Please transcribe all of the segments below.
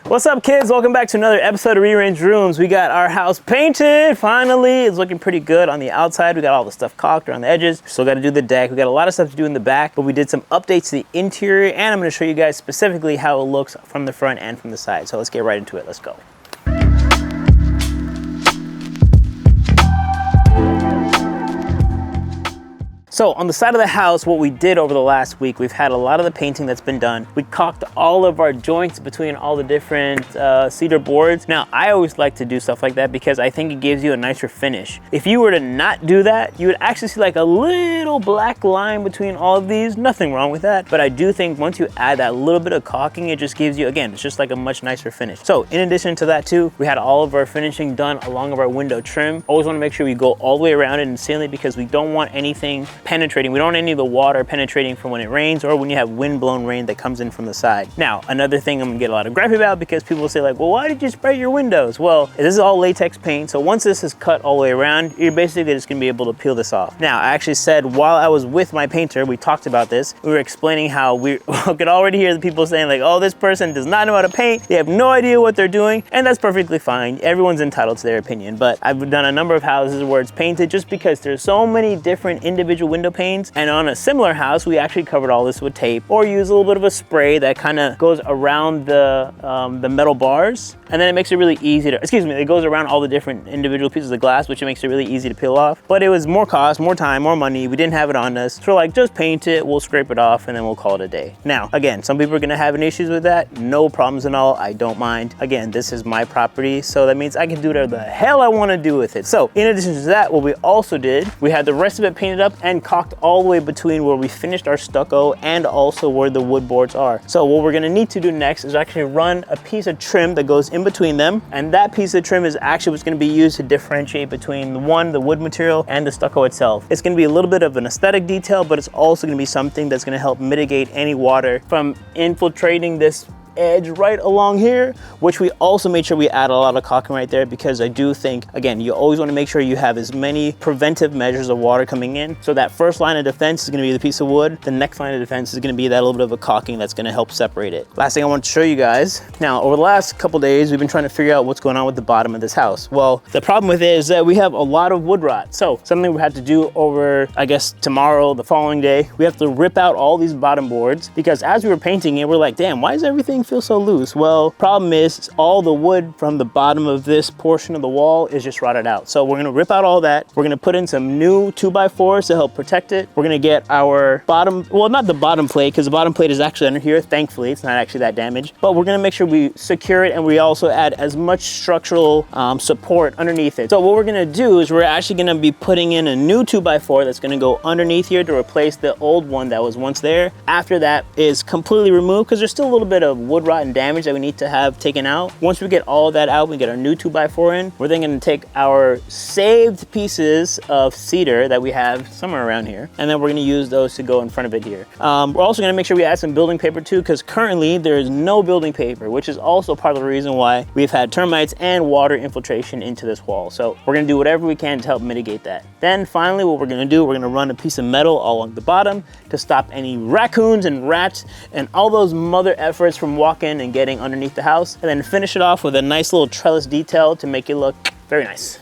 What's up, kids? Welcome back to another episode of Rearranged Rooms. We got our house painted, finally. It's looking pretty good on the outside. We got all the stuff caulked around the edges. Still got to do the deck. We got a lot of stuff to do in the back, but we did some updates to the interior, and I'm going to show you guys specifically how it looks from the front and from the side. So let's get right into it. Let's go. So on the side of the house, what we did over the last week, we've had a lot of the painting that's been done. We caulked all of our joints between all the different cedar boards. Now, I always like to do stuff like that because I think it gives you a nicer finish. If you were to not do that, you would actually see like a little black line between all of these. Nothing wrong with that. But I do think once you add that little bit of caulking, it just gives you, again, it's just like a much nicer finish. So in addition to that too, we had all of our finishing done along of our window trim. Always want to make sure we go all the way around it in ceiling because we don't want anything penetrating. We don't want any of the water penetrating from when it rains or when you have wind-blown rain that comes in from the side. Now, another thing I'm gonna get a lot of gripe about because people will say like, well, why did you spray your windows? Well, this is all latex paint. So once this is cut all the way around, you're basically just gonna be able to peel this off. Now, I actually said while I was with my painter, we talked about this. We were explaining how we could already hear the people saying like, oh, this person does not know how to paint. They have no idea what they're doing. And that's perfectly fine. Everyone's entitled to their opinion. But I've done a number of houses where it's painted just because there's so many different individual window panes. And on a similar house, we actually covered all this with tape or use a little bit of a spray that kind of goes around the metal bars. And then it makes it really easy to, it goes around all the different individual pieces of glass, which makes it really easy to peel off. But it was more cost, more time, more money. We didn't have it on us. So we're like, just paint it, we'll scrape it off, and then we'll call it a day. Now, again, some people are gonna have issues with that. No problems at all, I don't mind. Again, this is my property, so that means I can do whatever the hell I wanna do with it. So in addition to that, what we also did, we had the rest of it painted up and caulked all the way between where we finished our stucco and also where the wood boards are. So what we're gonna need to do next is actually run a piece of trim that goes in between them. And that piece of trim is actually what's gonna be used to differentiate between the wood material and the stucco itself. It's gonna be a little bit of an aesthetic detail, but it's also gonna be something that's gonna help mitigate any water from infiltrating this edge right along here, which we also made sure we add a lot of caulking right there because I do think, again, you always want to make sure you have as many preventive measures of water coming in. So that first line of defense is going to be the piece of wood. The next line of defense is going to be that little bit of a caulking that's going to help separate it. Last thing I want to show you guys. Now, over the last couple days, we've been trying to figure out what's going on with the bottom of this house. Well, the problem with it is that we have a lot of wood rot. So something we had to do over, I guess, tomorrow, the following day, we have to rip out all these bottom boards because as we were painting it, we're like, damn, why does everything feel so loose? Well, problem is all the wood from the bottom of this portion of the wall is just rotted out. So we're gonna rip out all that. We're gonna put in some new 2x4s to help protect it. We're gonna get our bottom, well, not the bottom plate, because the bottom plate is actually under here. Thankfully, it's not actually that damaged, but we're gonna make sure we secure it and we also add as much structural support underneath it. So what we're gonna do is we're actually gonna be putting in a new 2x4 that's gonna go underneath here to replace the old one that was once there. After that is completely removed, because there's still a little bit of wood rot and damage that we need to have taken out. Once we get all that out, we get our new 2x4 in, we're then gonna take our saved pieces of cedar that we have somewhere around here, and then we're gonna use those to go in front of it here. We're also gonna make sure we add some building paper too, because currently there is no building paper, which is also part of the reason why we've had termites and water infiltration into this wall. So we're gonna do whatever we can to help mitigate that. Then finally, what we're gonna do, we're gonna run a piece of metal all along the bottom to stop any raccoons and rats and all those mother efforts from walking and getting underneath the house, and then finish it off with a nice little trellis detail to make it look very nice.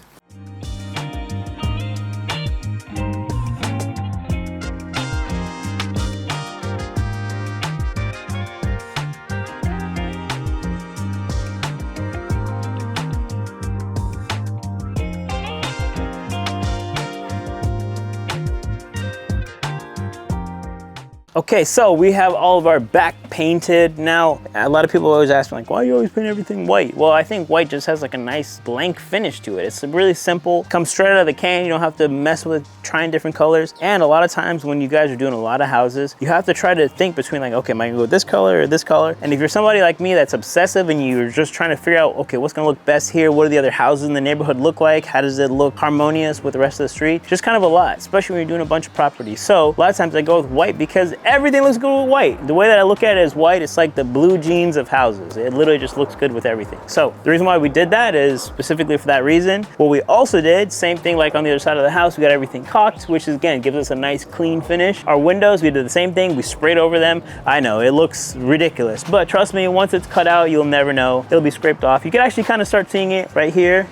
Okay, so we have all of our back painted. Now, a lot of people always ask me like, why do you always paint everything white? Well, I think white just has like a nice blank finish to it. It's really simple, comes straight out of the can. You don't have to mess with trying different colors. And a lot of times when you guys are doing a lot of houses, you have to try to think between like, okay, am I gonna go with this color or this color? And if you're somebody like me that's obsessive and you're just trying to figure out, okay, what's gonna look best here? What do the other houses in the neighborhood look like? How does it look harmonious with the rest of the street? Just kind of a lot, especially when you're doing a bunch of properties. So a lot of times I go with white because everything looks good with white. The way that I look at it is white, it's like the blue jeans of houses. It literally just looks good with everything. So the reason why we did that is specifically for that reason. What we also did, same thing like on the other side of the house, we got everything caulked, which is, again, gives us a nice clean finish. Our windows, we did the same thing. We sprayed over them. I know it looks ridiculous, but trust me, once it's cut out, you'll never know. It'll be scraped off. You can actually kind of start seeing it right here.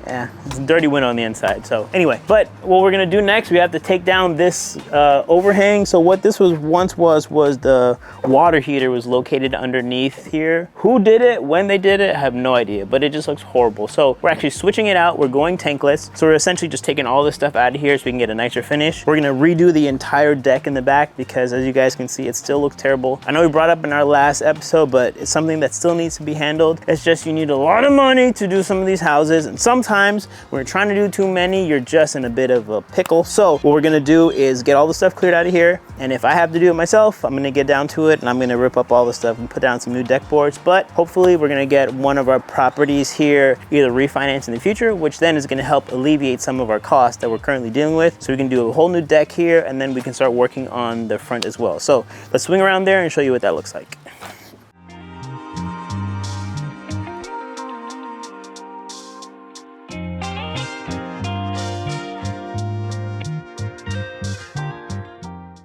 Yeah, it's a dirty window on the inside. So anyway, but what we're gonna do next, we have to take down this overhang. So what this once was the water heater was located underneath here. Who did it, when they did it, I have no idea, but it just looks horrible. So we're actually switching it out. We're going tankless. So we're essentially just taking all this stuff out of here so we can get a nicer finish. We're gonna redo the entire deck in the back because as you guys can see, it still looks terrible. I know we brought up in our last episode, but it's something that still needs to be handled. It's just you need a lot of money to do some of these houses, and sometimes when you're trying to do too many, you're just in a bit of a pickle. So what we're gonna do is get all the stuff cleared out of here. And if I have to do it myself, I'm gonna get down to it and I'm gonna rip up all the stuff and put down some new deck boards. But hopefully we're gonna get one of our properties here either refinanced in the future, which then is gonna help alleviate some of our costs that we're currently dealing with. So we can do a whole new deck here and then we can start working on the front as well. So let's swing around there and show you what that looks like.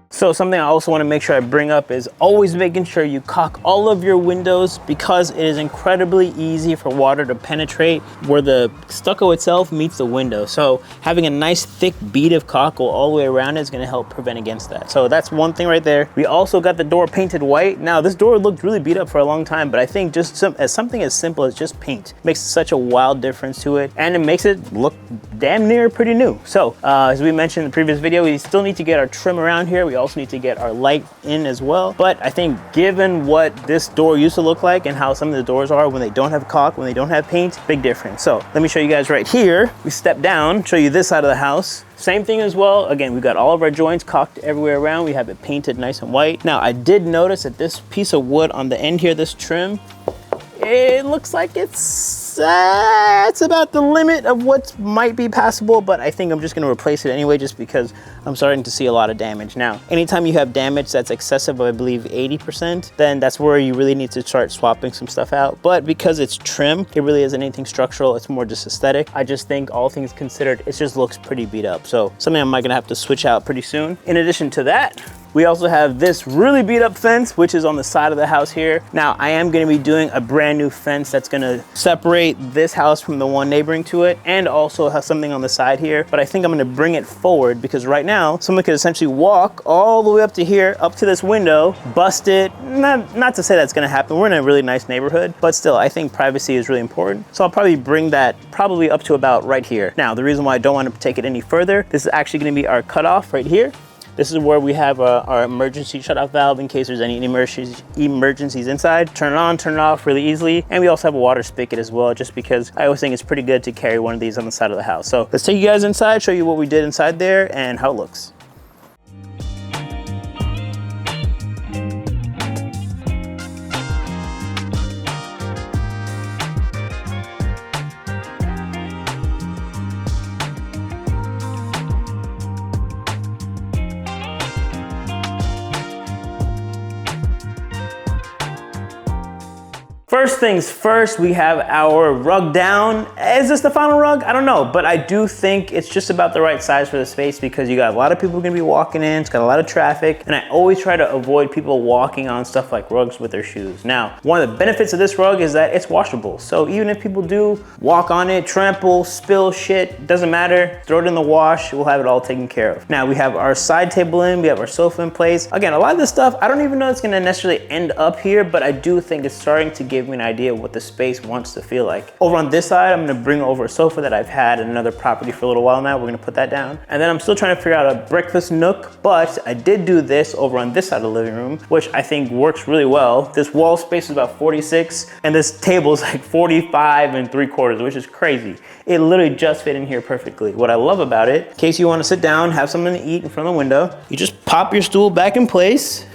So something I also want to make sure I bring up is always making sure you caulk all of your windows because it is incredibly easy for water to penetrate where the stucco itself meets the window. So having a nice thick bead of caulk all the way around is going to help prevent against that. So that's one thing right there. We also got the door painted white. Now this door looked really beat up for a long time, but I think just something as simple as just paint makes such a wild difference to it, and it makes it look damn near pretty new. So as we mentioned in the previous video, we still need to get our trim around here. We also need to get our light in as well. But I think given what this door used to look like and how some of the doors are when they don't have caulk, when they don't have paint, big difference. So let me show you guys right here. We step down, show you this side of the house. Same thing as well. Again, we've got all of our joints caulked everywhere around. We have it painted nice and white. Now I did notice that this piece of wood on the end here, this trim, it looks like it's about the limit of what might be passable, but I think I'm just gonna replace it anyway just because I'm starting to see a lot of damage. Now, anytime you have damage that's excessive of, I believe, 80%, then that's where you really need to start swapping some stuff out. But because it's trim, it really isn't anything structural, it's more just aesthetic. I just think all things considered, it just looks pretty beat up. So something I might gonna have to switch out pretty soon. In addition to that, we also have this really beat up fence, which is on the side of the house here. Now, I am gonna be doing a brand new fence that's gonna separate this house from the one neighboring to it, and also have something on the side here. But I think I'm gonna bring it forward because right now, someone could essentially walk all the way up to here, up to this window, bust it. Not to say that's gonna happen. We're in a really nice neighborhood, but still, I think privacy is really important. So I'll probably bring that probably up to about right here. Now, the reason why I don't want to take it any further, this is actually gonna be our cutoff right here. This is where we have our emergency shutoff valve in case there's any emergencies inside. Turn it on, turn it off really easily. And we also have a water spigot as well, just because I always think it's pretty good to carry one of these on the side of the house. So let's take you guys inside, show you what we did inside there and how it looks. First things first, we have our rug down. Is this the final rug? I don't know, but I do think it's just about the right size for the space because you got a lot of people gonna be walking in, it's got a lot of traffic, and I always try to avoid people walking on stuff like rugs with their shoes. Now, one of the benefits of this rug is that it's washable. So even if people do walk on it, trample, spill shit, doesn't matter, throw it in the wash, we'll have it all taken care of. Now we have our side table in, we have our sofa in place. Again, a lot of this stuff, I don't even know it's gonna necessarily end up here, but I do think it's starting to give me an idea of what the space wants to feel like. Over on this side, I'm gonna bring over a sofa that I've had in another property for a little while now. We're gonna put that down. And then I'm still trying to figure out a breakfast nook, but I did do this over on this side of the living room, which I think works really well. This wall space is about 46, and this table is like 45 3/4, which is crazy. It literally just fit in here perfectly. What I love about it, in case you wanna sit down, have something to eat in front of the window, you just pop your stool back in place,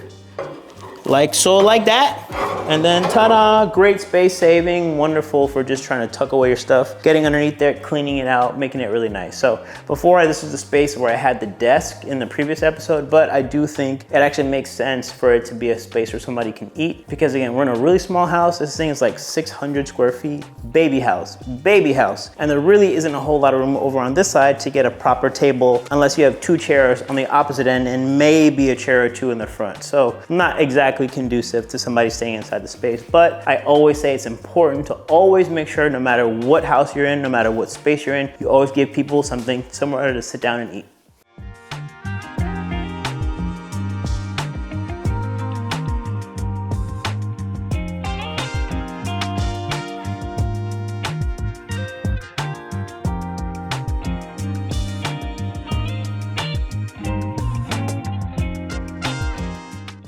like so, like that. And then ta-da, great space saving, wonderful for just trying to tuck away your stuff, getting underneath there, cleaning it out, making it really nice. So before, this was the space where I had the desk in the previous episode, but I do think it actually makes sense for it to be a space where somebody can eat, because again, we're in a really small house. This thing is like 600 square feet, baby house. And there really isn't a whole lot of room over on this side to get a proper table unless you have 2 chairs on the opposite end and maybe a chair or 2 in the front. So not exactly conducive to somebody staying inside the space, but I always say it's important to always make sure, no matter what house you're in, no matter what space you're in, you always give people something, somewhere to sit down and eat.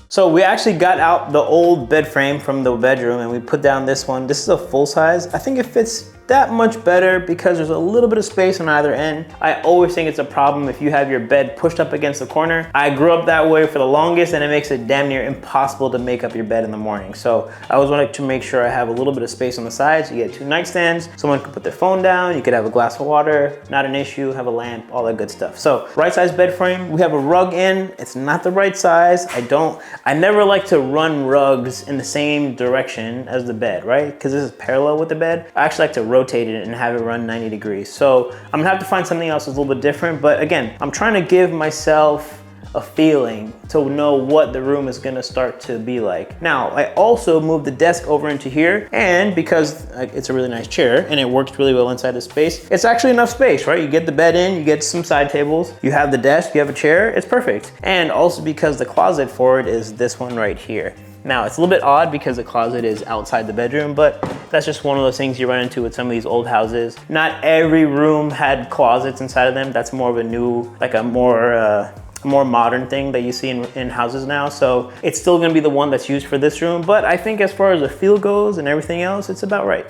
So we actually got out the old bed frame from the bedroom and we put down this one. This is a full size. I think it fits that much better because there's a little bit of space on either end. I always think it's a problem if you have your bed pushed up against the corner. I grew up that way for the longest and it makes it damn near impossible to make up your bed in the morning. So I always wanted to make sure I have a little bit of space on the sides. You get 2 nightstands, someone could put their phone down, you could have a glass of water, not an issue, have a lamp, all that good stuff. So right size bed frame, we have a rug in. It's not the right size. I never like to run rugs in the same direction as the bed, right? Because this is parallel with the bed. I actually like to rotate it and have it run 90 degrees. So I'm gonna have to find something else that's a little bit different, but again, I'm trying to give myself a feeling to know what the room is gonna start to be like. Now, I also moved the desk over into here, and because it's a really nice chair and it works really well inside the space, it's actually enough space, right? You get the bed in, you get some side tables, you have the desk, you have a chair, it's perfect. And also because the closet for it is this one right here. Now, it's a little bit odd because the closet is outside the bedroom, but that's just one of those things you run into with some of these old houses. Not every room had closets inside of them. That's more of a new, like a more modern thing that you see in houses now. So it's still gonna be the one that's used for this room, but I think as far as the feel goes and everything else, it's about right.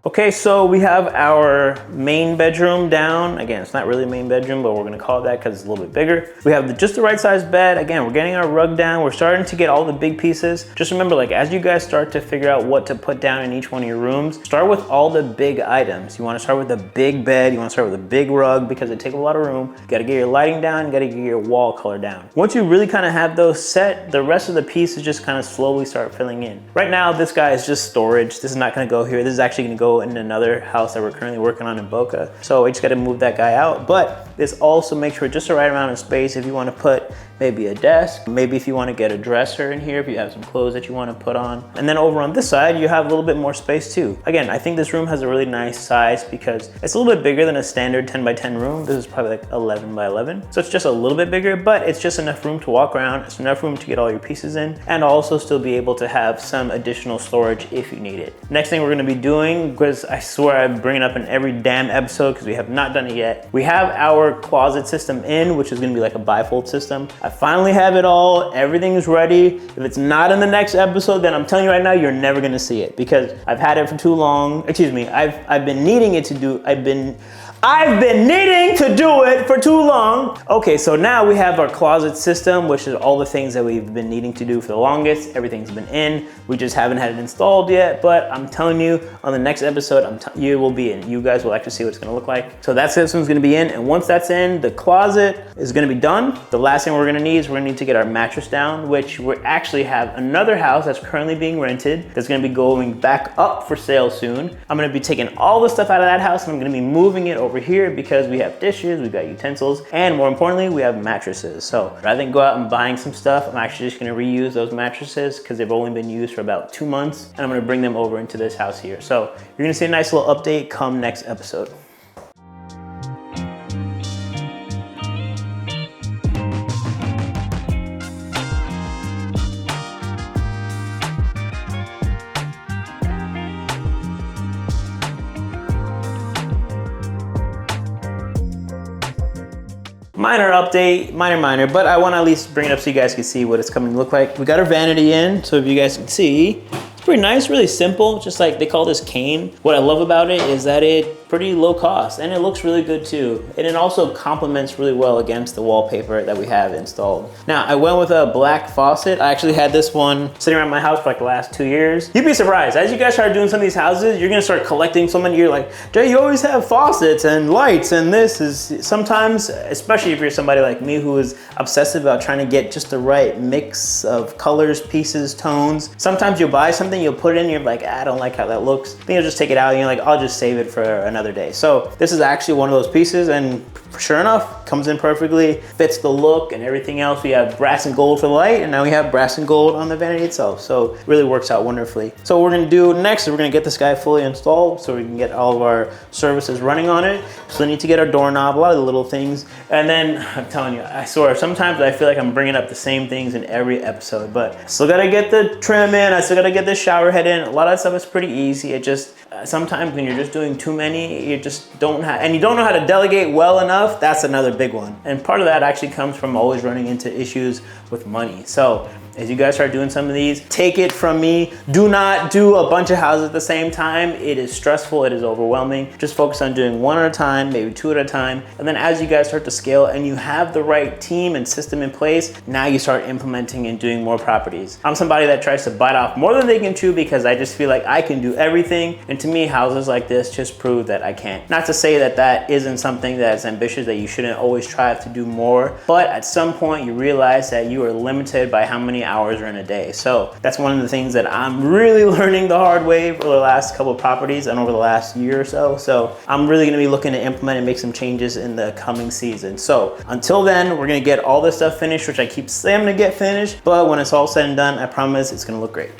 Okay, so we have our main bedroom down. Again, it's not really a main bedroom, but we're gonna call it that because it's a little bit bigger. We have just the right size bed. Again, we're getting our rug down. We're starting to get all the big pieces. Just remember, like, as you guys start to figure out what to put down in each one of your rooms, start with all the big items. You wanna start with a big bed, you wanna start with a big rug because it takes a lot of room. You gotta get your lighting down, you gotta get your wall color down. Once you really kind of have those set, the rest of the pieces just kind of slowly start filling in. Right now, this guy is just storage. This is not gonna go here. This is actually gonna go in another house that we're currently working on in Boca. So I just gotta move that guy out. But this also makes sure just the right amount of space if you wanna put maybe a desk, maybe if you wanna get a dresser in here, if you have some clothes that you wanna put on. And then over on this side, you have a little bit more space too. Again, I think this room has a really nice size because it's a little bit bigger than a standard 10 by 10 room. This is probably like 11 by 11. So it's just a little bit bigger, but it's just enough room to walk around. It's enough room to get all your pieces in and also still be able to have some additional storage if you need it. Next thing we're gonna be doing, because I swear I bring it up in every damn episode because we have not done it yet. We have our closet system in, which is gonna be like a bifold system. I finally have it all, everything is ready. If it's not in the next episode, then I'm telling you right now, you're never gonna see it because I've had it for too long. Excuse me, I've been needing it to do, I've been needing to do it for too long. Okay, so now we have our closet system, which is all the things that we've been needing to do for the longest. Everything's been in. We just haven't had it installed yet, but I'm telling you, on the next episode, you will be in. You guys will actually see what it's gonna look like. So that system's gonna be in, and once that's in, the closet is gonna be done. The last thing we're gonna need is we're gonna need to get our mattress down, which we actually have another house that's currently being rented that's gonna be going back up for sale soon. I'm gonna be taking all the stuff out of that house and I'm gonna be moving it over here because we have dishes, we've got utensils, and more importantly, we have mattresses. So rather than go out and buying some stuff, I'm actually just gonna reuse those mattresses because they've only been used for about 2 months, and I'm gonna bring them over into this house here. So you're gonna see a nice little update come next episode. minor update, minor, but I want to at least bring it up so you guys can see what it's coming to look like. We got our vanity in, so if you guys can see, it's pretty nice, really simple, just like they call this cane. What I love about it is that it's pretty low cost and it looks really good too. And it also complements really well against the wallpaper that we have installed. Now, I went with a black faucet. I actually had this one sitting around my house for like the last 2 years. You'd be surprised, as you guys start doing some of these houses, you're gonna start collecting so many. You're like, Jay, you always have faucets and lights, and this is sometimes, especially if you're somebody like me who is obsessive about trying to get just the right mix of colors, pieces, tones. Sometimes you'll buy something, you'll put it in, you're like, I don't like how that looks. Then you'll just take it out and you're like, I'll just save it for another day. So this is actually one of those pieces, and sure enough, comes in perfectly, fits the look and everything else. We have brass and gold for the light, and now we have brass and gold on the vanity itself. So it really works out wonderfully. So what we're gonna do next is we're gonna get this guy fully installed so we can get all of our services running on it. So we need to get our doorknob, a lot of the little things. And then I'm telling you, I swear, sometimes I feel like I'm bringing up the same things in every episode, but I still gotta get the trim in, I still gotta get the shower head in. A lot of that stuff is pretty easy. It just, sometimes when you're just doing too many, you just don't have, and you don't know how to delegate well enough, that's another big one. And part of that actually comes from always running into issues with money. So as you guys start doing some of these, take it from me, do not do a bunch of houses at the same time. It is stressful, it is overwhelming. Just focus on doing one at a time, maybe two at a time. And then as you guys start to scale and you have the right team and system in place, now you start implementing and doing more properties. I'm somebody that tries to bite off more than they can chew because I just feel like I can do everything. And to me, houses like this just prove that I can't. Not to say that that isn't something that's ambitious, that you shouldn't always strive to do more, but at some point you realize that you are limited by how many hours are in a day. So that's one of the things that I'm really learning the hard way for the last couple of properties and over the last year or so. So I'm really gonna be looking to implement and make some changes in the coming season. So until then, we're gonna get all this stuff finished, which I keep saying I'm gonna get finished, but when it's all said and done, I promise it's gonna look great.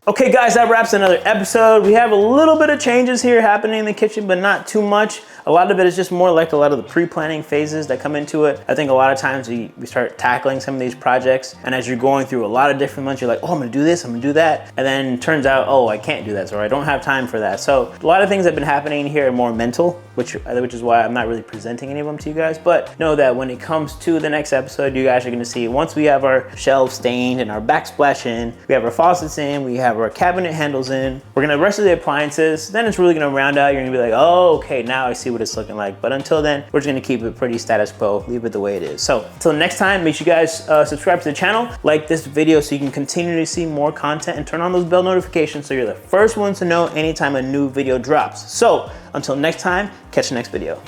Okay guys, that wraps another episode. We have a little bit of changes here happening in the kitchen, but not too much. A lot of it is just more like a lot of the pre-planning phases that come into it. I think a lot of times we start tackling some of these projects, and as you're going through a lot of different months, you're like, oh, I'm gonna do this, I'm gonna do that. And then turns out, oh, I can't do that, so I don't have time for that. So a lot of things that have been happening here are more mental, which is why I'm not really presenting any of them to you guys. But know that when it comes to the next episode, you guys are gonna see, once we have our shelves stained and our backsplash in, we have our faucets in, we have our cabinet handles in, we're gonna rest of the appliances, then it's really gonna round out. You're gonna be like, oh, okay, now I see what it's looking like. But until then, we're just gonna keep it pretty status quo, leave it the way it is. So until next time, make sure you guys subscribe to the channel, like this video so you can continue to see more content, and turn on those bell notifications so you're the first ones to know anytime a new video drops. So until next time, catch the next video.